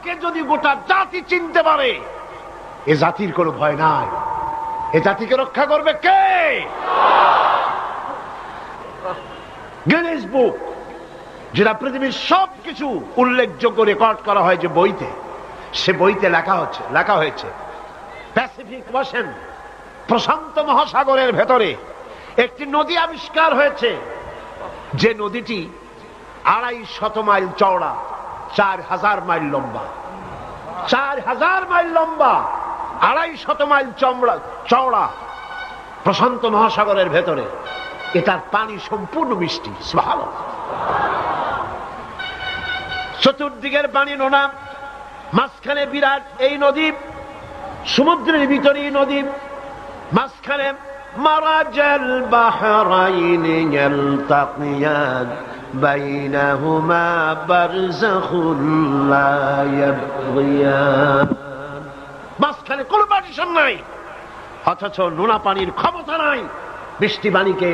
আল্লাহকে যদি গোটা জাতি চিনতে পারে, এ জাতির কোনো ভয় নাই। এ জাতিকে রক্ষা করবে কে? গিনেস বুক, যেটা পৃথিবীর সবকিছু উল্লেখযোগ্য রেকর্ড করা হয় যে বইতে, সে বইতে লেখা হয়েছে প্যাসিফিক ওশেন, প্রশান্ত মহাসাগরের ভেতরে একটি নদী আবিষ্কার হয়েছে, যে নদীটি 250 মাইল চওড়া, 4000 মাইল লম্বা। 4000 মাইল লম্বা, 250 মাইল চওড়া, প্রশান্ত মহাসাগরের ভেতরে। এটার পানি সম্পূর্ণ মিষ্টি। সুবহানাল্লাহ। চতুর্দিকের পানি নোনা, মাঝখানে বিরাট এই নদী, সমুদ্রের ভিতরে নদী, মাঝখানে মারাজাল বাহরাইনি ইয়ালতাকিয়ান বাইনাহুমা বারযাখুন লা ইয়াবগিয়ান। মাঝখানে কোনো পার্টিশন নাই, অথচ নোনা পানির ক্ষমতা নাই মিষ্টি পানিকে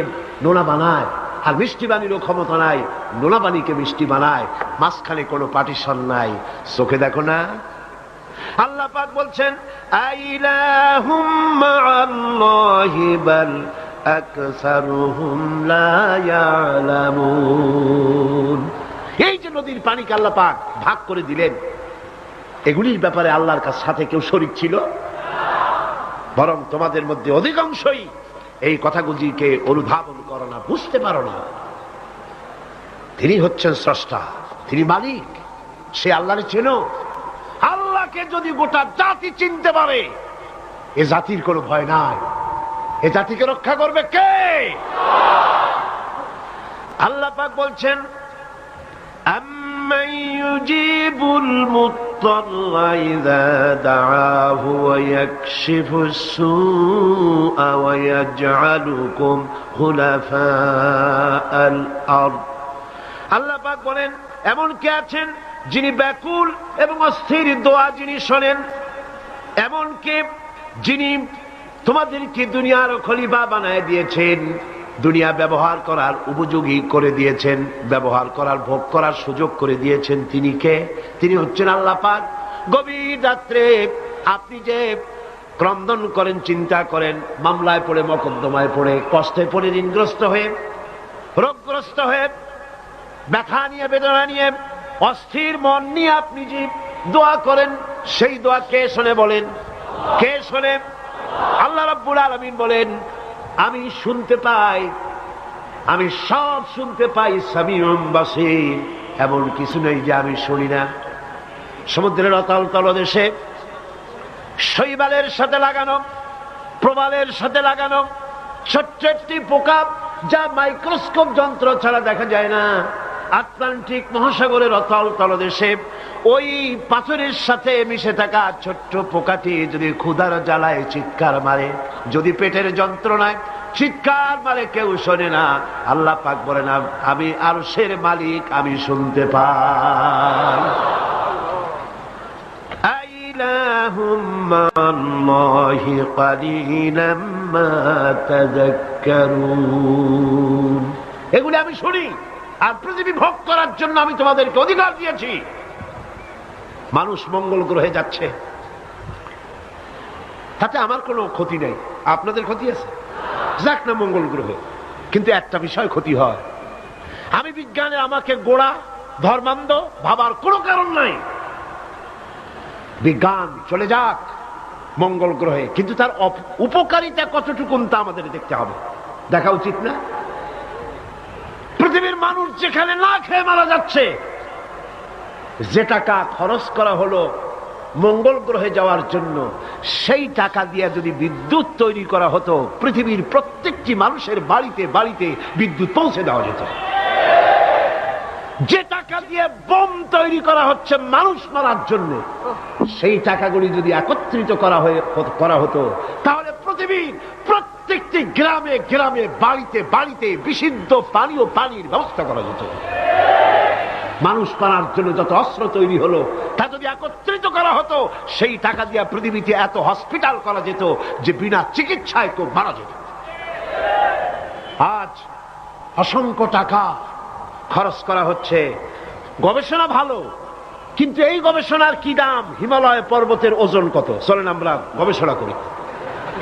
নোনা বানায়, আর মিষ্টি পানিরও ক্ষমতা নাই নোনা পানিকে মিষ্টি বানায়। মাঝখানে কোনো পার্টিশন নাই। চোখে দেখো না? আল্লাহ পাক বলছেন আইলাহুম মাআল্লাহি বাল আকসারুহুম লা ইয়ালামুন। এই যে নদীর পানিকে আল্লাহ পাক ভাগ করে দিলেন, এগুলির ব্যাপারে আল্লাহর সাথে কেউ শরীক ছিল? বরং তোমাদের মধ্যে অধিকাংশই এই কথাগুলিকে অনুধাবন করো না, বুঝতে পারো না। তিনি হচ্ছেন স্রষ্টা, তিনি মালিক, সে আল্লাহরে চেনো। আল্লাহকে যদি গোটা জাতি চিনতে পারে, এ জাতির কোনো ভয় নাই। এ জাতিকে রক্ষা করবে কে? আল্লাহ পাক বলছেন আম্মান ইউজিবুল মুত্তাররা ইযা দাআহু ওয়া ইয়াকশিফুস সুআ ওয়া ইয়াজআলুকুম খুলাফাআল আরদ। আল্লাহ পাক বলেন এমন কে আছেন যিনি ব্যাকুল এবং অস্থির দোয়া যিনি শোনেন, এমন কে যিনি তোমাদেরকে দুনিয়ার খলিফা বানায় দিয়েছেন, দুনিয়া ব্যবহার করার উপযোগী করে দিয়েছেন, ব্যবহার করার ভোগ করার সুযোগ করে দিয়েছেন। তিনি কে? তিনি হচ্ছেন আল্লাহ পাক। গভীর রাত্রে আপনি যে ক্রন্দন করেন, চিন্তা করেন, মামলায় পড়ে, মকদ্দমায় পড়ে, কষ্টে পড়ে, ঋণগ্রস্ত হয়ে, রোগগ্রস্ত হয়ে, ব্যথা নিয়ে, বেদনা নিয়ে, অস্থির মন নিয়ে আপনি যে দোয়া করেন, সেই দোয়া কে শোনে বলেন? কে শোনে? আল্লাহ রাব্বুল আলামিন বলেন আমি শুনতে পাই, আমি সব শুনতে পাই। সামিউম বাসীর, এমন কিছু নেই যে আমি শুনি না। সমুদ্রের অতল তলদেশে শৈবালের সাথে লাগানো, প্রবালের সাথে লাগানো ছোট্ট একটি পোকা, যা মাইক্রোস্কোপ যন্ত্র ছাড়া দেখা যায় না, আটলান্টিক মহাসাগরের অতল তলদেশে ওই পাথরের সাথে মিশে থাকা ছোট্ট পোকাটি যদি ক্ষুধার জ্বালায় চিৎকার মারে, যদি পেটের যন্ত্রণায় চিৎকার মারে, কেউ শোনে না। আল্লাহ পাক বলেন আমি আরশের মালিক, আমি শুনতে পাই। আইলাহুম মাআল্লাহি কালিলাম মা তাযাক্কারুন। এগুলি আমি শুনি, আর পৃথিবী ভোগ করার জন্য আমি তোমাদেরকে অধিকার দিয়েছি। মানুষ মঙ্গল গ্রহে যাচ্ছে, তাতে আমার কোনো ক্ষতি নেই। আপনাদের ক্ষতি আছে? যাক না মঙ্গল গ্রহে, কিন্তু একটা বিষয় ক্ষতি হয়। আমি বিজ্ঞানে আমাকে গোড়া ধর্মান্ধ ভাবার কোনো কারণ নাই। বিজ্ঞান চলে যাক মঙ্গল গ্রহে, কিন্তু তার উপকারিতা কতটুকু তা আমাদের দেখতে হবে, দেখা উচিত না? পৃথিবীর মানুষ যেখানে না খেয়ে মারা যাচ্ছে, যে টাকা খরচ করা হলো মঙ্গল গ্রহে যাওয়ার জন্য, সেই টাকা দিয়ে যদি বিদ্যুৎ তৈরি করা হতো, পৃথিবীর প্রত্যেকটি মানুষের বাড়িতে বাড়িতে বিদ্যুৎ পৌঁছে দেওয়া যেত। যে টাকা দিয়ে বোম তৈরি করা হচ্ছে মানুষ মারার জন্য, সেই টাকাগুলি যদি একত্রিত করা হতো, তাহলে পৃথিবীর প্রত্যেকটি গ্রামে গ্রামে, বাড়িতে বাড়িতে বিশুদ্ধ পানি ও পানির ব্যবস্থা করা যেত। মানুষ মারার জন্য যত অস্ত্র তৈরি হলো, তা যদি একত্রিত করা হতো, সেই টাকা দিয়ে পৃথিবীতে এত হসপিটাল করা যেত যে বিনা চিকিৎসায় কেউ মারা যেত। আজ অসংখ্য টাকা খরচ করা হচ্ছে। গবেষণা ভালো, কিন্তু এই গবেষণার কি দাম? হিমালয় পর্বতের ওজন কত? চলেন আমরা গবেষণা করি,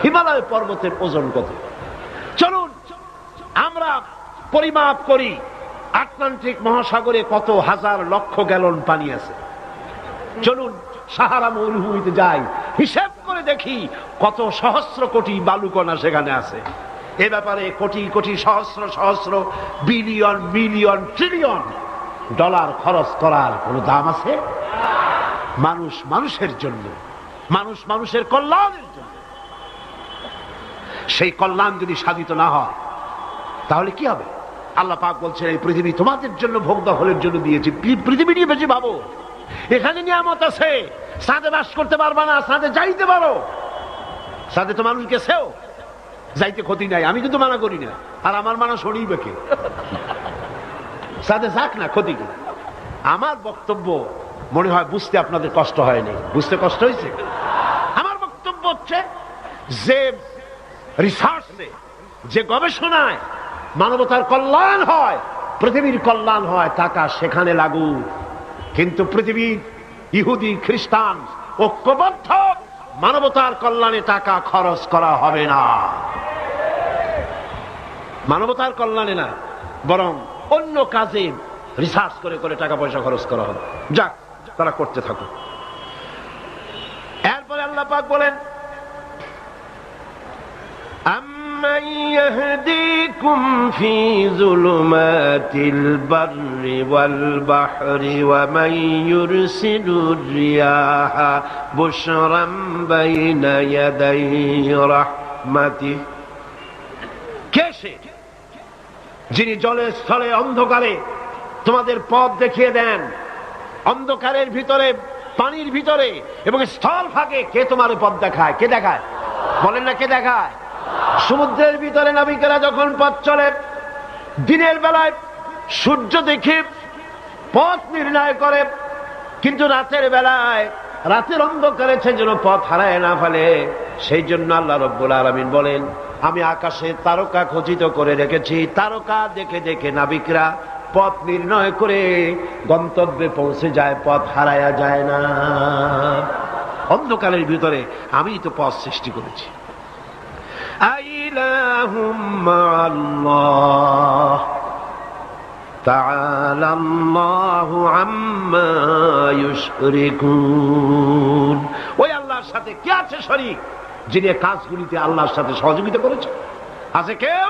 হিমালয় পর্বতের ওজন কত। চলুন আমরা পরিমাপ করি আটলান্টিক মহাসাগরে কত হাজার লক্ষ গ্যালন পানি আছে। চলুন সাহারা মরুভূমিতে যাই, হিসাব করে দেখি কত সহস্র কোটি বালুকণা সেখানে আছে। এ ব্যাপারে কোটি কোটি সহস্র সহস্র বিলিয়ন মিলিয়ন ট্রিলিয়ন ডলার খরচ করার কোন দাম আছে? মানুষ মানুষের জন্য, মানুষ মানুষের কল্যাণের জন্য। সেই কল্যাণ যদি সাধিত না হয় তাহলে কি হবে? আল্লাহ পাক বলছেন এই পৃথিবী তোমাদের জন্য ভোগ দখলের জন্য দিয়েছি। পৃথিবী নিয়ে বেশি ভাবো, এখানে নিয়ামত আছে। সাথে বাস করতে পারবা না, সাথে যাইতে পারো, সাথে তো মানুষ গেছেও, যাইতে ক্ষতি নাই, আমি কিন্তু মানা করি না। আর আমার মানা শুনিবে কে? সাথে যাক না, ক্ষতি কি? আমার বক্তব্য মনে হয় বুঝতে আপনাদের কষ্ট হয়নি। বুঝতে কষ্ট হয়েছে? আমার বক্তব্য হচ্ছে যে রিসার্চে, যে গবেষণায় মানবতার কল্যাণ হয়, পৃথিবীর কল্যাণ হয়, টাকা সেখানে লাগু। কিন্তু পৃথিবীর ইহুদি খ্রিস্টান ঐক্যবদ্ধ, মানবতার কল্যাণে টাকা খরচ করা হবে না। মানবতার কল্যাণে না, বরং অন্য কাজে রিসার্চ করে করে টাকা পয়সা খরচ করা হবে। যাক, তারা করতে থাকুক। এরপরে আল্লাহ পাক বলেন আম্মান ইয়াহদিকুম ফি যুলুমাতিল বাররি ওয়াল বাহরি ওয়া মান ইউরসিলুর রিয়াহা বুশরাম বাইনা ইয়াদাই রাহমাতিহি। কে সে যিনি জলে স্থলে অন্ধকারে তোমাদের পথ দেখিয়ে দেন? অন্ধকারের ভিতরে, পানির ভিতরে এবং স্থল ফাঁকে কে তোমার পথ দেখায়? কে দেখায়? বলেন না, কে দেখায়? সমুদ্রের ভিতরে নাবিকেরা যখন পথ চলে, দিনের বেলায় সূর্য দেখে পথ নির্ণয় করে, কিন্তু রাতের বেলায়, রাতের অন্ধকারে সে যেন পথ হারায় না ফেলে, সেই জন্য আল্লাহ রাব্বুল আলামিন বলেন আমি আকাশে তারকা খচিত করে রেখেছি। তারকা দেখে দেখে নাবিকরা পথ নির্ণয় করে গন্তব্যে পৌঁছে যায়, পথ হারায়া যায় না। অন্ধকারের ভিতরে আমি তো পথ সৃষ্টি করেছি। আইলাহুম মাআল্লাহ তাআলা আল্লাহু আম্মা ইউশরিকুন। ওই আল্লাহর সাথে কে আছে শরীক যিনি কাজগুলিতে আল্লাহর সাথে সহযোগিতা করেছে? আছে কেউ?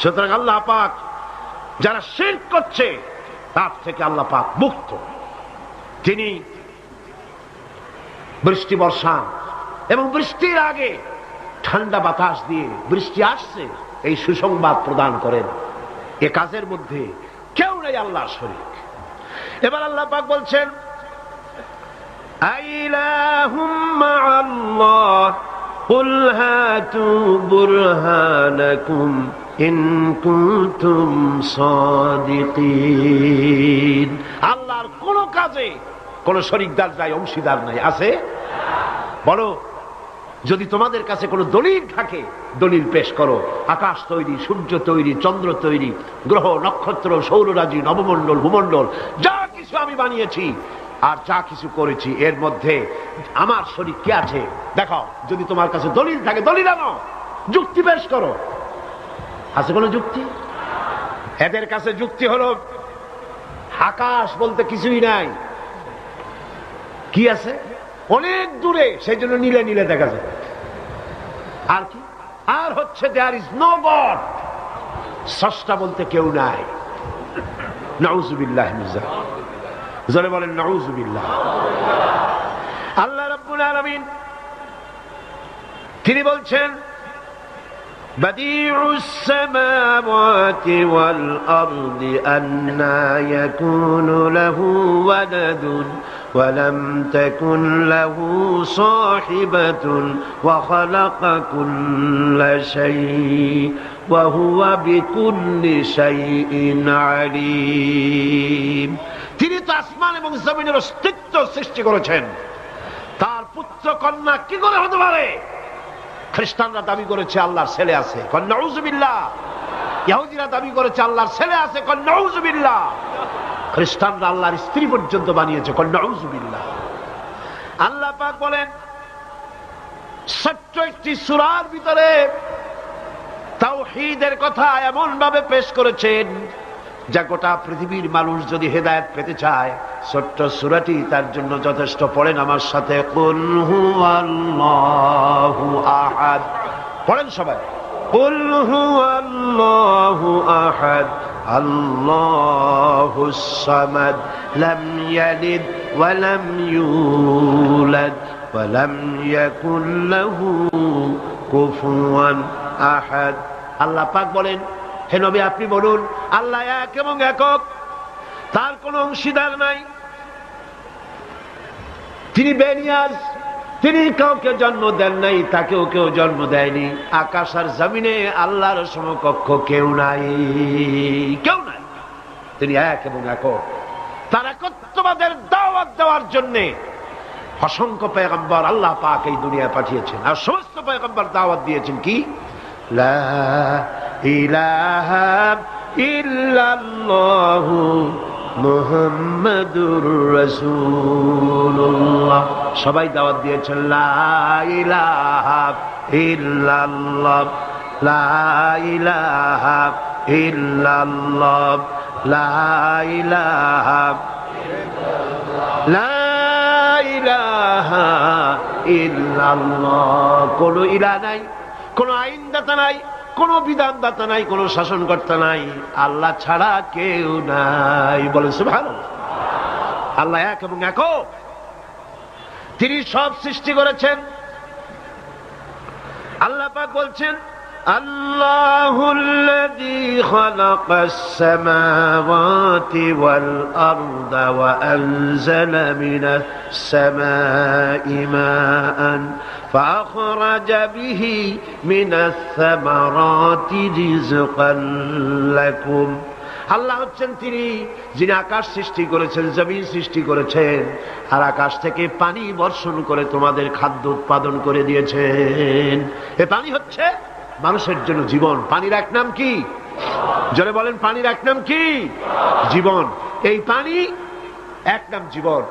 সুতরাং আল্লাহ পাক যারা শিরক করছে তার থেকে আল্লাহ পাক মুক্ত। তিনি বৃষ্টি বর্ষা এবং বৃষ্টির আগে ঠান্ডা বাতাস দিয়ে বৃষ্টি আসছে এই সুসংবাদ প্রদান করেন। এ কাজের মধ্যে কেউ নেই আল্লাহর শরীক। এবার আল্লাহ পাক বলছেন আইলাহুম মাআল্লাহ কুল হাতু বুরহানাকুম ইন কুনতুম সাদিকিন। আল্লাহর কোন কাজে কোন শরীকদার নাই, অংশীদার নাই। আছে? বলো, যদি তোমাদের কাছে কোনো দলিল থাকে দলিল পেশ করো। আকাশ তৈরি, সূর্য তৈরি, চন্দ্র তৈরি, গ্রহ নক্ষত্র, সৌররাজি, নবমণ্ডল, ভূমণ্ডল, যা কিছু আমি বানিয়েছি আর যা কিছু করেছি, এর মধ্যে আমার শরীক কে আছে দেখাও। যদি তোমার কাছে দলিল থাকে দলিল আনো, যুক্তি পেশ করো। আছে কোনো যুক্তি? এদের কাছে যুক্তি হলো আকাশ বলতে কিছুই নাই। কি আছে? অনেক দূরে, সেই জন্য নীলে নীলে দেখা যায়। আর কি? আর হচ্ছে দেয়ার ইজ নো গড, স্রষ্টা বলতে কেউ নাই। নাউযুবিল্লাহ মিন যালিক। জোরে বলেন নাউযুবিল্লাহ। আল্লাহ রাব্বুল আলামিন তিনি বলছেন বাদিউস সামাওয়াতি ওয়াল আরদি আন্না ইয়াকুনু লাহু ওয়ালাদুন ওয়ালাম তাকুন লাহু সাহিবাতুন ওয়া খালাকা কুল্লা শাইইন ওয়া হুয়া বিকুল্লি শাইইন আলীম। তিনি তো আসমান এবং জমিনের অস্তিত্ব সৃষ্টি করেছেন, তার পুত্র কন্যা কি করে হতে পারে? খ্রিস্টানরা দাবি করেছে আল্লাহর ছেলে আছে, কন নাউযুবিল্লাহ। ইহুদিরা দাবি করেছে আল্লাহর ছেলে আছে, কন নাউযুবিল্লাহ। খ্রিস্টানরা আল্লাহর স্ত্রী পর্যন্ত বানিয়েছে। নাউযুবিল্লাহ। আল্লাহ পাক বলেন ছোট্ট একটি সূরার ভিতরে তাওহীদের কথা এমন ভাবে পেশ করেছেন যা গোটা পৃথিবীর মানুষ যদি হেদায়েত পেতে চায় ছোট্ট সূরাটি তার জন্য যথেষ্ট। পড়েন আমার সাথে, কুল হুয়াল্লাহু আহাদ। পড়েন সবাই, কুল হুয়াল্লাহু আহাদ আল্লাহুস সামাদ লাম ইয়ালিদ ওয়া লাম ইউলাদ ওয়া লাম ইয়াকুল লাহু কুফুয়ান আহাদ। আল্লাহ পাক বলেন, হে নবী আপনি বলুন আল্লাহ এক এবং একক, তার কোনো অংশীদার নাই, তিনি বেনিয়াজ, তিনি কাউকে জন্ম দেন নাই, তাকেও কেউ জন্ম দেয়নি। আকাশ আর জমিনে আল্লাহর সমকক্ষ কেউ নাই, কেউ নাই। তিনি এক এবং একক। তার একত্ববাদের দাওয়াত দেওয়ার জন্য অসংখ্য পয়গম্বর আল্লাহ পাক এই দুনিয়ায় পাঠিয়েছেন। আর সমস্ত পয়গম্বর দাওয়াত দিয়েছেন কি, লা ইলাহা ইল্লাল্লাহু মুহাম্মাদুর রাসূলুল্লাহ। সবাই দাওয়াত দিয়েছেন লা ইলাহা ইল্লাল্লাহ, লা ইলাহা ইল্লাল্লাহ, লা ইলাহা লা ইলাহা ইল্লাল্লাহ। কোন ইলাহ নাই, কোন আইনদাতা নাই, কোন বিধানদাতা নাই, কোন শাসনকর্তা নাই, আল্লাহ ছাড়া কেউ নাই। বলেন সুবহানাল্লাহ। আল্লাহ এক এবং একক, তিনি সব সৃষ্টি করেছেন। আল্লাহ পাক বলছেন, আল্লাহুল্লাযী খালাকাস সামাওয়াতি ওয়াল আরদা ওয়া আনজালা মিনাস সামাই মাআন فأخرج به من الثمرات رزقا لكم। আল্লাহ হচ্ছেন তিনি যিনি আকাশ সৃষ্টি করেছেন, জমিন সৃষ্টি করেছেন, আর আকাশ থেকে পানি বর্ষণ করে তোমাদের খাদ্য উৎপাদন করে দিয়েছেন। এ পানি হচ্ছে মানুষের জন্য জীবন। পানির এক নাম কি? জোরে বলেন, পানির এক নাম কি? জীবন। এই পানি এক নাম জীবন।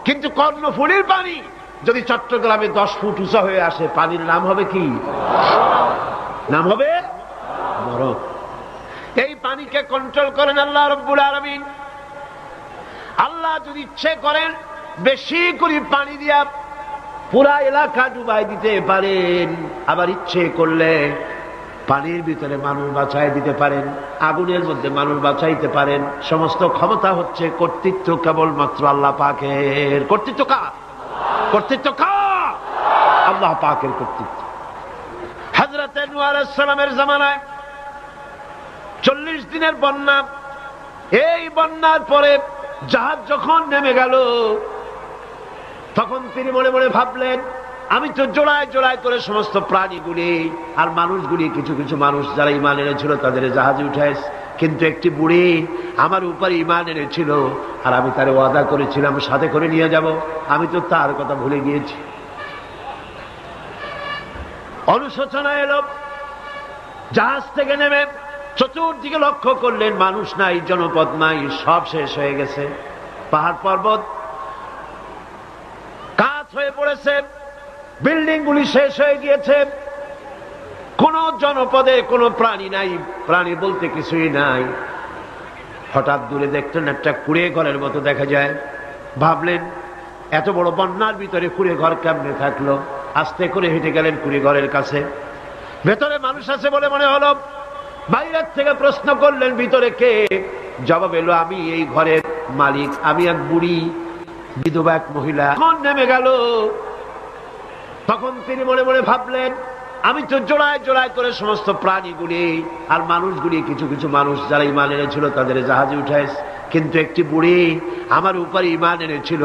কিন্তু কর্ণফুলীর পানি যদি চট্টগ্রামে 10 ফুট উঁচা হয়ে আসে, পানির নাম হবে কি? নাম হবে মরণ। এই পানিকে কন্ট্রোল করেন আল্লাহ রাব্বুল আলামিন। আল্লাহ যদি ইচ্ছে করেন বেশি করে পানি দিয়া পুরা এলাকা ডুবাই দিতে পারেন, আবার ইচ্ছে করলে পানির ভিতরে মানুষ বাঁচাই দিতে পারেন, আগুনের মধ্যে মানুষ বাঁচাইতে পারেন। সমস্ত ক্ষমতা হচ্ছে, কর্তৃত্ব কেবলমাত্র আল্লাহ পাকের। কর্তৃত্ব কার? কর্তৃত্ব কার? আল্লাহ পাকের কর্তৃত্ব। হযরত নূহ আলাইহিস সালামের জামানায় 40 দিনের বন্যা। এই বন্যার পরে জাহাজ যখন নেমে গেল, তখন তিনি মনে মনে ভাবলেন, আমি তো জোড়ায় জোড়ায় করে সমস্ত প্রাণীগুলি আর মানুষগুলি, কিছু কিছু মানুষ যারা ঈমান এনেছিল তাদের জাহাজে উঠাইছে, কিন্তু একটি বুড়ি আমার উপরে ঈমান এনেছিল আর আমি তার ওয়াদা করেছিলাম সাথে করে নিয়ে যাব, আমি তো তার কথা ভুলে গিয়েছি। অনুশোচনা এলো। জাহাজ থেকে নেমে চতুর্দিকে লক্ষ্য করলেন, মানুষ নাই, জনপদ নাই, সব শেষ হয়ে গেছে। পাহাড় পর্বত কাত হয়ে পড়েছে, বিল্ডিং গুলি শেষ হয়ে গিয়েছে, কোন জনপদে কোনো প্রাণী নাই, প্রাণী বলতে কিছুই নাই। হঠাৎ দূরে দেখলেন একটা কুড়ে ঘরের মতো দেখা যায়। ভাবলেন এত বড় বন্যার ভিতরে কুড়ে ঘর কেমনে থাকলো? আস্তে করে হেঁটে গেলেন কুড়ে ঘরের কাছে। ভেতরে মানুষ আছে বলে মনে হলো। বাইরের থেকে প্রশ্ন করলেন, ভিতরে কে? জবাব এলো, আমি এই ঘরের মালিক, আমি এক বুড়ি বিধবা এক মহিলা। তখন নেমে গেল। তখন তিনি মনে মনে ভাবলেন, আমি তো জোড়ায় জোড়ায় করে সমস্ত প্রাণীগুলি আর মানুষগুলি, কিছু কিছু মানুষ যারা ঈমান এনেছিল তাদের জাহাজে উঠাইছে, কিন্তু একটি বুড়ি আমার উপরে ঈমান এনেছিল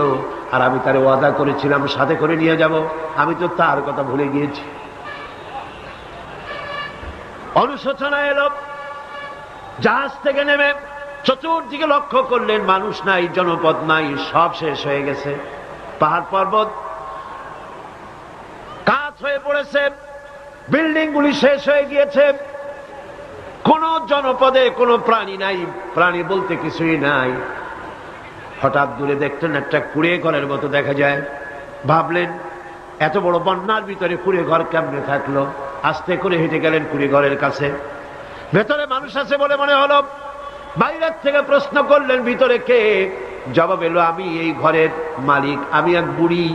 আর আমি তার ওয়াদা করেছিলাম সাথে করে নিয়ে যাব, আমি তো তার কথা ভুলে গিয়েছি। অনুশোচনা এলো। জাহাজ থেকে নেমে চতুর্দিকে লক্ষ্য করলেন, মানুষ নাই, জনপদ নাই, সব শেষ হয়ে গেছে। পাহাড় পর্বত কাত হয়ে পড়েছে, বিল্ডিং গুলি শেষ হয়ে গিয়েছে, কোন জনপদে কোনো প্রাণী নাই, প্রাণী বলতে কিছুই নাই। হঠাৎ দূরে দেখতেন একটা কুড়ে ঘরের মতো দেখা যায়। ভাবলেন এত বড় বন্যার ভিতরে কুড়ে ঘর কেমনে থাকলো। আস্তে করে হেঁটে গেলেন কুড়ে ঘরের কাছে। ভেতরে মানুষ আছে বলে মনে হলো। বাইরের থেকে প্রশ্ন করলেন ভিতরে কে? জবাব এলো আমি এই ঘরের মালিক, আমি এক বুড়ি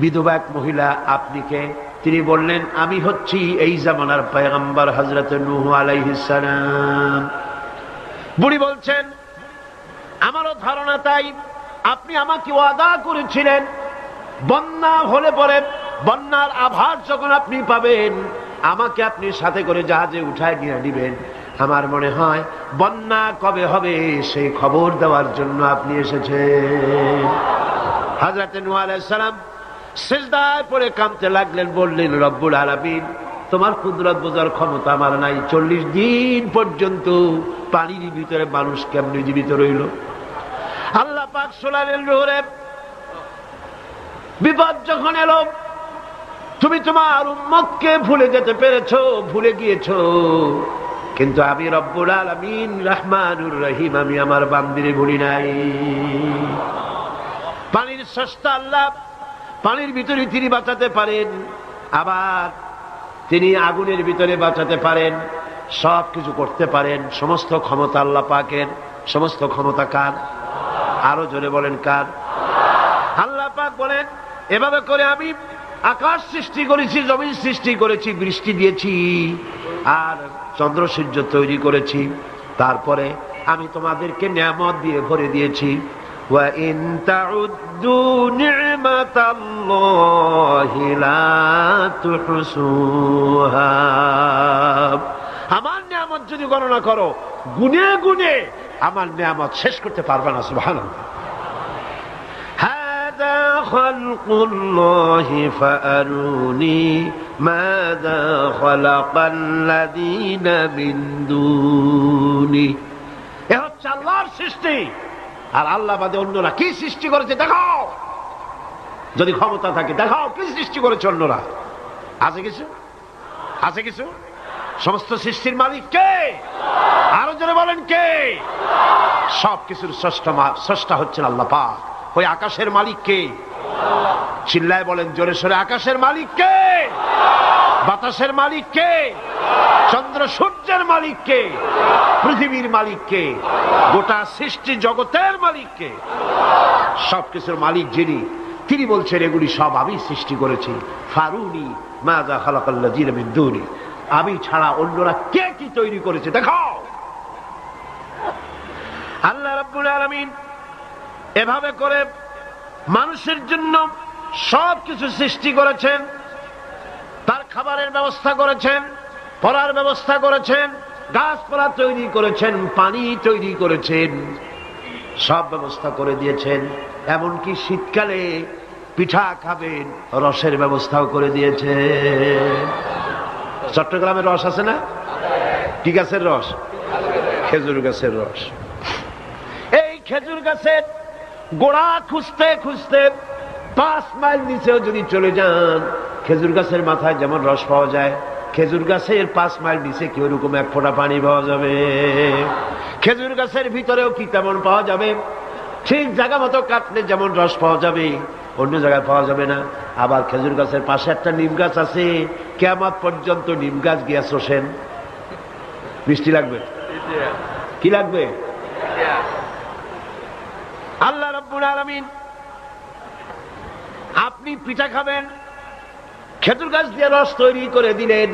বিধবা এক মহিলা। আপনি কে? তিনি বললেন আমি হচ্ছি এই জামানার পয়গম্বর হযরত নূহ আলাইহিস সালাম। বুড়ি বলছেন আমারও ধারণা তাই। আপনি আমাকে ওয়াদা করেছিলেন বন্যা হলে পরে বন্যার আভাস যখন আপনি পাবেন আমাকে আপনি সাথে করে জাহাজে উঠায় নিয়ে দিবেন। আমার মনে হয় বন্যা কবে হবে সেই খবর দেওয়ার জন্য আপনি এসেছেন। হযরত নূহ আলাইহিস সালাম সিজদায় পড়ে কাঁদতে লাগলেন, বললেন রব্বুল আলামিন তোমার কুদরত বোঝার ক্ষমতা আমার নাই। 40 দিন পর্যন্ত পানির ভিতরে মানুষ কেমনে জীবিত রইল? আল্লাহ পাক শোনালেন নূরে বিপদ যখন এলো তুমি তোমার উম্মতকে ভুলে যেতে পেরেছো, ভুলে গিয়েছো, কিন্তু আমি রব্বুল আলামিন রহমানুর রহিম, আমি আমার বান্দিরে ভুলি নাই। পানির স্রষ্টা আল্লাহ, পানির ভিতরে তিনি বাঁচাতে পারেন, আবার তিনি আগুনের ভিতরে বাঁচাতে পারেন, সব কিছু করতে পারেন। সমস্ত ক্ষমতা আল্লাহ পাকের। সমস্ত ক্ষমতা কার? আরো জোরে বলেন কার? আল্লাহ পাক বলেন এভাবে করে আমি আকাশ সৃষ্টি করেছি, জমিন সৃষ্টি করেছি, বৃষ্টি দিয়েছি, আর চন্দ্র সূর্য তৈরি করেছি। তারপরে আমি তোমাদেরকে নিয়ামত দিয়ে ভরে দিয়েছি। ওয়া ইন তাউদ্দু নি'মাতাল্লাহি লা তুহসুহা। আমার নিয়ামত যদি গণনা করো, গুনে গুনে আমার নিয়ামত শেষ করতে পারবে না। সুবহানাল্লাহ। হাদা খালকুল্লাহি ফাআরুনি মাযা খালাকাল্লাযীনা মিন দুনি। এ হচ্ছে আল্লাহর সৃষ্টি, আর আল্লাহ বাদে অন্যরা কি সৃষ্টি করেছে দেখাও। যদি ক্ষমতা থাকে দেখাও কি সৃষ্টি করেছে অন্যরা। আছে কিছু? আছে কিছু? সমস্ত সৃষ্টির মালিক কে? আরো জোরে বলেন কে? সব কিছুর স্রষ্টা হচ্ছেন আল্লাহ পাক। ওই আকাশের মালিক কে? চিল্লায় বলেন জোরে সোরে, আকাশের মালিক কে? বাতাসের মালিক কে? চন্দ্র সূর্যের মালিক কে? পৃথিবীর মালিক কে? গোটা সৃষ্টি জগতের মালিক কে? সবকিছুর মালিক যিনি, তিনি বলছেন এগুলি সব আমি সৃষ্টি করেছি। ফারুনি মাযা খালাকাল্লাযীনা মিন দুনি। আমি ছাড়া অন্যরা কে কি তৈরি করেছে দেখাও। আল্লাহ রাব্বুল আলামিন এভাবে করে মানুষের জন্য সব কিছু সৃষ্টি করেছেন। তার খাবারের ব্যবস্থা করেছেন, পড়ার ব্যবস্থা করেছেন, গাছপালা তৈরি করেছেন, পানি তৈরি করেছেন, সব ব্যবস্থা করে দিয়েছেন। এমনকি শীতকালে পিঠা খাবেন রসের ব্যবস্থাও করে দিয়েছে। চট্টগ্রামের রস আছে না? কি গাছের রস? খেজুর গাছের রস। এই খেজুর গাছের গোড়া খুঁজতে খুঁজতে 5 মাইল নিচেও যদি চলে যান, খেজুর গাছের মাথায় যেমন রস পাওয়া যায়, খেজুর গাছের 5 মাইল নিচে কি ওরকম এক ফোঁটা পানি পাওয়া যাবে? খেজুর গাছের ভিতরেও কি তেমন পাওয়া যাবে? ঠিক জায়গা মতো কাটলে যেমন রস পাওয়া যাবে, অন্য জায়গায় পাওয়া যাবে না। আবার খেজুর গাছের পাশে একটা নিম গাছ আছে, কিয়ামত পর্যন্ত নিম গাছ গিয়া শোষেন। মিষ্টি লাগবে? কি লাগবে? আল্লাহ রাব্বুল আলামিন, আপনি পিঠা খাবেন, খেজুর গাছ দিয়ে রস তৈরি করে দিলেন।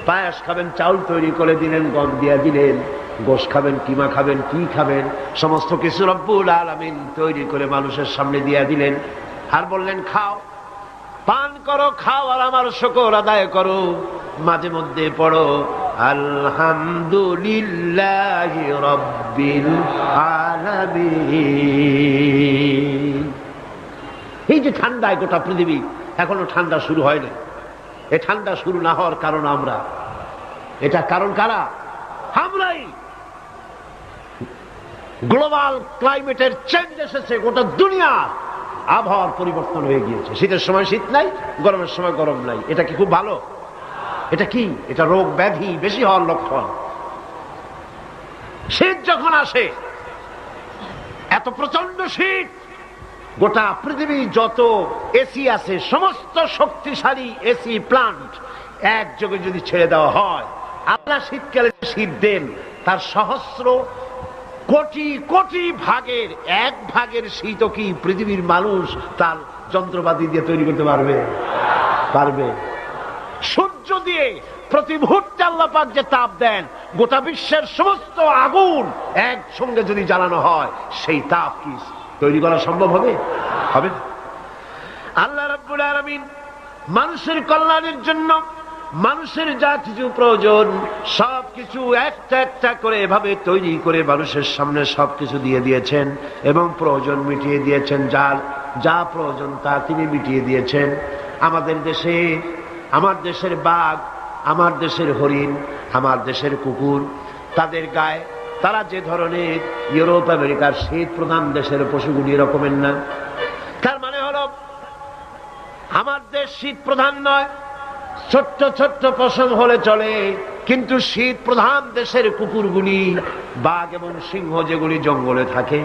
পায়েস খাবেন, চাউল তৈরি করে দিলেন, গম দিয়ে দিলেন। গোশ খাবেন, কিমা খাবেন, কি খাবেন, সমস্ত কিছু রব্বুল আলামিন তৈরি করে মানুষের সামনে দিয়ে দিলেন। আর বললেন খাও, পান করো, খাও, আর আমার শুকর আদায় করো। মাঝে মধ্যে পড়ো আলহামদুলিল্লাহি রাব্বিল আলামিন। এই যে ঠান্ডায় গোটা পৃথিবী, এখনো ঠান্ডা শুরু হয় না। এই ঠান্ডা শুরু না হওয়ার কারণ আমরা। এটা কারণ কারা? আমরাই। গ্লোবাল ক্লাইমেটের চেঞ্জ এসেছে, গোটা দুনিয়া আবহাওয়ার পরিবর্তন হয়ে গিয়েছে। শীতের সময় শীত নাই, গরমের সময় গরম নাই। এটা কি খুব ভালো? এটা কি? এটা রোগ ব্যাধি বেশি হওয়ার লক্ষণ। শীত যখন আসে এত প্রচন্ড শীত, গোটা পৃথিবী যত এসি আছে সমস্ত শক্তিশালী এসি প্লান্ট একযোগে যদি ছেড়ে দেওয়া হয়, আল্লাহ শীতকালে শীত দেন তার সহস্র কোটি কোটি ভাগের এক ভাগের শীতও কি পৃথিবীর মানুষ তার যন্ত্রপাতি দিয়ে তৈরি করতে পারবে? পারবে? সূর্য দিয়ে প্রতি মুহূর্তে আল্লাহ পাক যে তাপ দেন, গোটা বিশ্বের সমস্ত আগুন একসঙ্গে যদি জ্বালানো হয়, সেই তাপ কি তৈরি করা সম্ভব হবে? হবে না। আল্লাহ রাব্বুল আলামিন মানুষের কল্যাণের জন্য মানুষের যা কিছু প্রয়োজন সবকিছু একটা একটা করে এভাবে তৈরি করে মানুষের সামনে সবকিছু দিয়ে দিয়েছেন এবং প্রয়োজন মিটিয়ে দিয়েছেন। যার যা প্রয়োজন তা তিনি মিটিয়ে দিয়েছেন। আমাদের দেশে, আমার দেশের বাঘ, আমার দেশের হরিণ, আমার দেশের কুকুর, তাদের গায়ে তারা যে ধরনের ইউরোপ আমেরিকার শীত প্রধান দেশের পশুগুলি রকমের না। তার মানে হলো আমার দেশ শীত প্রধান নয়, ছোট্ট ছোট্ট পশম হলে চলে, কিন্তু শীত প্রধান দেশের কুকুরগুলি, বাঘ এবং সিংহ যেগুলি জঙ্গলে থাকে,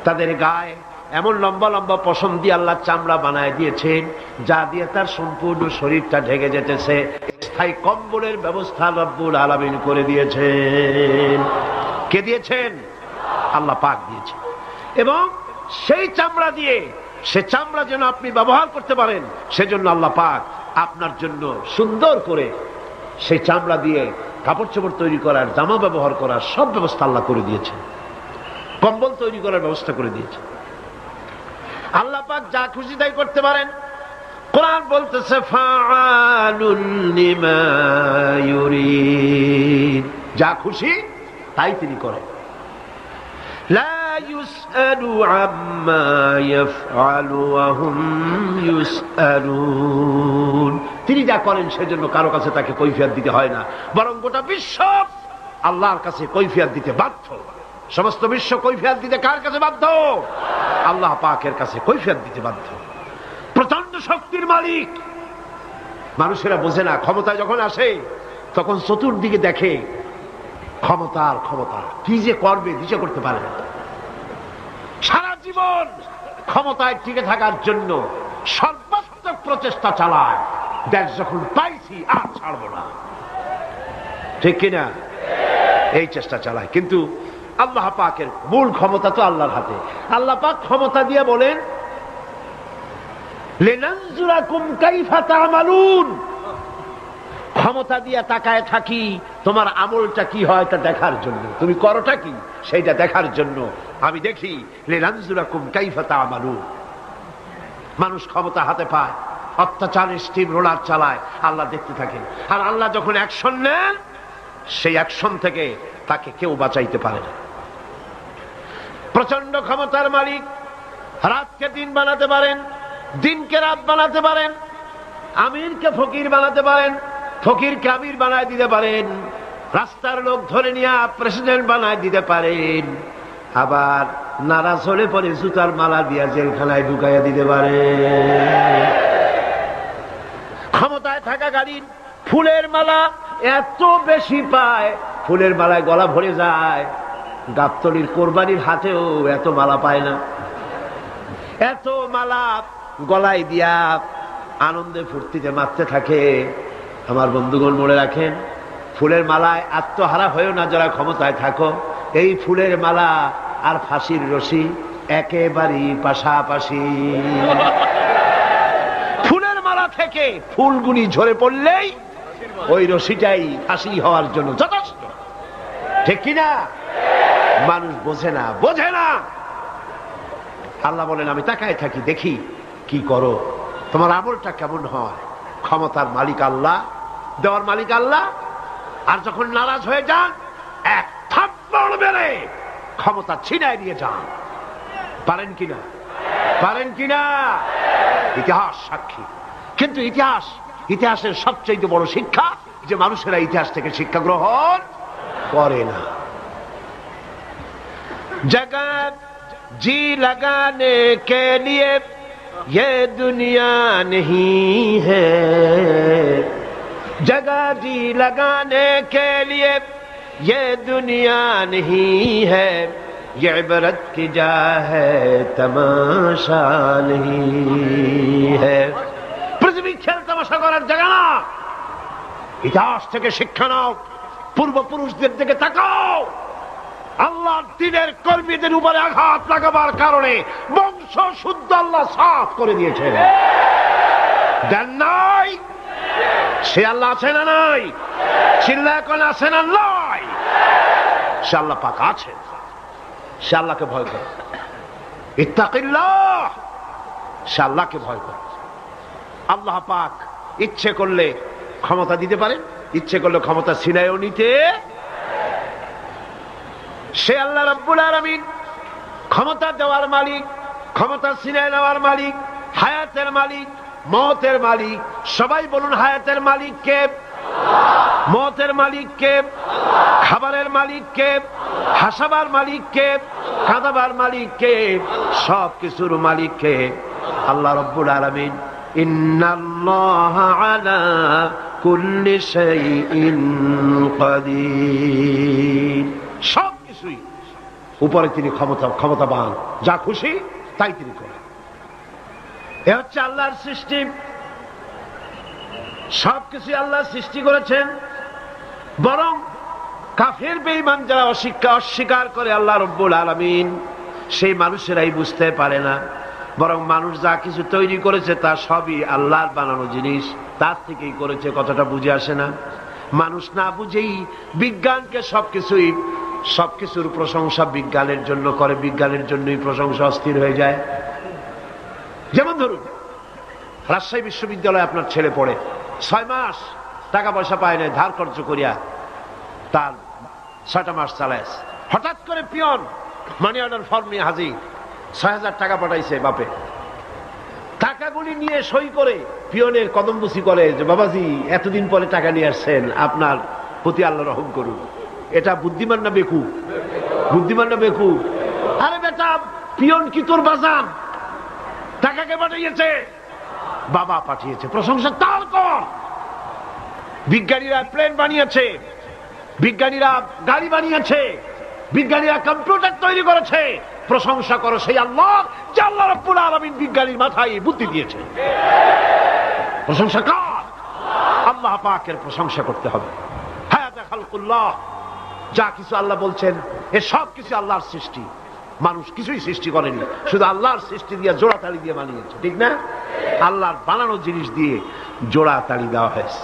তাদের গায়ে এমন লম্বা লম্বা পশম দিয়ে আল্লাহ চামড়া বানায় দিয়েছেন, যা দিয়ে তার সম্পূর্ণ শরীরটা ঢেকে যেতেছে। স্থায়ী কম্বলের ব্যবস্থা রব্বুল আলামিন করে দিয়েছেন। কে দিয়েছেন? আল্লাহ পাক দিয়েছেন। এবং সেই চামড়া দিয়ে, সে চামড়া যেন আপনি ব্যবহার করতে পারেন, সেজন্য আল্লাহ পাক আপনার জন্য সুন্দর করে সেই চামড়া দিয়ে কাপড় চোপড় তৈরি করার, জামা ব্যবহার করার সব ব্যবস্থা আল্লাহ করে দিয়েছেন। কম্বল তৈরি করার ব্যবস্থা করে দিয়েছেন। আল্লাহ পাক যা খুশি তাই করতে পারেন। কোরআন বলতেছে ফাআলুন লিমা ইউরিদ, যা খুশি তাই তিনি করেন। লা ইউসআলু আম্মা ইয়াফআলু ওয়া হুম ইউসআলুন, তিনি যা করেন সেজন্য কারো কাছে তাকে কৈফিয়ত দিতে হয় না, বরং গোটা বিশ্ব আল্লাহর কাছে কৈফিয়ত দিতে বাধ্য। সমস্ত বিশ্ব কৈফিয়ত দিতে কার কাছে বাধ্য? আল্লাহ পাকের কাছে কৈফিয়ত দিতে বাধ্য। প্রচন্ড শক্তির মালিক। মানুষেরা বোঝে না, ক্ষমতায় যখন আসে তখন চতুর্দিকে দেখে ক্ষমতার ক্ষমতা, কি যে করবে দিশা করতে পারে না। সারা জীবন ক্ষমতায় টিকে থাকার জন্য সর্বাত্মক প্রচেষ্টা চালায়, দেশ যখন পাইছি আর ছাড়বো না, ঠিক কিনা? এই চেষ্টা চালায়। কিন্তু আল্লাহ পাকের মূল ক্ষমতা তো আল্লাহর হাতে। আল্লাহ পাক ক্ষমতা দিয়ে বলেন লিনানজুরাকুম কাইফা তা'মালুন, ক্ষমতা দিয়ে তাকায় থাকি তোমার আমলটা কি হয় তা দেখার জন্য, তুমি করোটা কি সেইটা দেখার জন্য আমি দেখি। লিনানজুরাকুম কাইফা তা'মালুন। মানুষ ক্ষমতা হাতে পায়, অত্যাচারের স্টিম রোলার চালায়, আল্লাহ দেখতে থাকেন। আর আল্লাহ যখন অ্যাকশন নেন, সেই অ্যাকশন থেকে তাকে কেউ বাঁচাইতে পারে না। প্রচন্ড ক্ষমতার মালিক। রাতকে দিন বানাতে পারেন, দিনকে রাত বানাতে পারেন, আমিরকে ফকির বানাতে পারেন, ফকিরকে আমির বানায় দিতে পারেন, রাস্তার লোক ধরে নিয়ে প্রেসিডেন্ট বানায় দিতে পারেন, আবার নারাজ হলে পরে জুতার মালা দিয়া জেলখানায় ঢুকাইয়া দিতে পারেন। ক্ষমতায় থাকাকালীন ফুলের মালা এত বেশি পায়, ফুলের মালায় গলা ভরে যায়। গাবতলির কোরবানির হাতেও এত মালা পায় না। এত মালা গলায় দিয়া আনন্দে ফুর্তিতে মারতে থাকে। আমার বন্ধুগণ মনে রাখেন, ফুলের মালায় আত্মহারা হয়েও না যারা ক্ষমতায় থাকো। এই ফুলের মালা আর ফাঁসির রশি একেবারেই পাশাপাশি। ফুলের মালা থেকে ফুলগুলি ঝরে পড়লেই ওই রশিটাই ফাঁসি হওয়ার জন্য যথেষ্ট, ঠিক কিনা? মানুষ বোঝে না, বোঝে না। আল্লাহ বলেন আমি তাকায় থাকি, দেখি কি করো, তোমার আমলটা কেমন হয়। ক্ষমতার মালিক আল্লাহ, দেওয়ার মালিক আল্লাহ। আর যখন নারাজ হয়ে যান, এক থাপ্পড় মেরে ক্ষমতা ছিনায় নিয়ে যান। পারেন কিনা? পারেন কিনা? ইতিহাস সাক্ষী। কিন্তু ইতিহাসের সবচেয়ে বড় শিক্ষা যে মানুষেরা ইতিহাস থেকে শিক্ষা গ্রহণ করে না। जगत जी लगाने के लिए ये दुनिया नहीं है, जगह जी लगाने के लिए ये दुनिया नहीं है, ये इबरत की जा है तमाशा नहीं है। পৃথিবী খেল তামাশা করার জায়গা না। ইতিহাস থেকে শিক্ষা নাও, পূর্বপুরুষদের দিকে তাকাও। আল্লাহর দ্বীনের কর্মীদের উপরে আঘাত লাগাবার কারণে বংশ শুদ্ধ আল্লাহ সাফ করে দিয়েছেন। দেন নাই? সে আল্লাহ আছে না নাই? চিল্লায় কোন আছে না নাই? সে আল্লাহ পাক আছেন। সে আল্লাহকে ভয় করে। ইত্তাকিল্লাহ, সে আল্লাহকে ভয় করে। আল্লাহ পাক ইচ্ছে করলে ক্ষমতা দিতে পারেন, ইচ্ছে করলে ক্ষমতা ছিনায়ও নিতে। সে আল্লাহ রাব্বুল আলামিন ক্ষমতা দেওয়ার মালিক, ক্ষমতা ছিনায় নেওয়ার মালিক, হায়াতের মালিক, মওতের মালিক। সবাই বলুন হায়াতের মালিক কে? মওতের মালিক কে? খাবারের মালিক কে? হাসাবার মালিক কে? কাঁদাবার মালিক কে? সব কিছুর মালিক কে? আল্লাহ রাব্বুল আলামিন। ইন্নাল্লাহা আলা কুল্লি শাইইন কাদির। সব কিছুই উপরে তিনি ক্ষমতাবান, যা খুশি তাই তিনি করেন। এ হচ্ছে আল্লাহর সৃষ্টি। সবকিছু আল্লাহ সৃষ্টি করেছেন। বরং কাফের বেঈমান যারা অস্বীকার করে আল্লাহ রাব্বুল আলামিন, সেই মানুষেরাই বুঝতে পারে না। বরং মানুষ যা কিছু তৈরি করেছে তা সবই আল্লাহর বানানো জিনিস, তার থেকেই করেছে। কথাটা বুঝে আসে না? মানুষ না বুঝেই বিজ্ঞানকে সবকিছুর প্রশংসা বিজ্ঞানের জন্য করে, বিজ্ঞানের জন্যই প্রশংসা অস্থির হয়ে যায়। যেমন ধরুন, রাজশাহী বিশ্ববিদ্যালয়ে আপনার ছেলে পড়ে, 6 মাস টাকা পয়সা পায় না, ধার খরচ করিয়া তার 6টা মাস চালায়। হঠাৎ করে পিয়ন মানি অর্ডার ফর্ম নিয়ে হাজির, 6,000 টাকা পাঠাইছে বাপে। টাকাগুলি নিয়ে সই করে পিয়নের কদমবুসি করে যে বাবাজি এতদিন পরে টাকা নিয়ে আসছেন, আপনার প্রতি আল্লাহ রহম করুন। এটা বুদ্ধিমান না বেকুব? বুদ্ধিমান না বেকুব? আরে বেটা, পিয়ন কি তোর বাজান? টাকাকে পাঠিয়েছে, বাবা পাঠিয়েছে, প্রশংসা তার কর। বিজ্ঞানীরা প্লেন বানিয়েছে, বিজ্ঞানীরা গাড়ি বানিয়েছে, বিজ্ঞানীরা কম্পিউটার তৈরি করেছে, প্রশংসা করো সেই আল্লাহ যে আল্লাহ রাব্বুল আলামিন বিজ্ঞানীর মাথায় বুদ্ধি দিয়েছে। প্রশংসা কার? আল্লাহ পাকের প্রশংসা করতে হবে। হায়াতে খালকুল্লাহ, যা কিছু আল্লাহ বলছেন এ সব কিছু আল্লাহর সৃষ্টি। মানুষ কিছুই সৃষ্টি করেনি, শুধু আল্লাহর সৃষ্টি দিয়ে জোড়া তালি দিয়ে বানিয়েছে। ঠিক না? আল্লাহর বানানো জিনিস দিয়ে জোড়া তালি দেওয়া হয়েছে।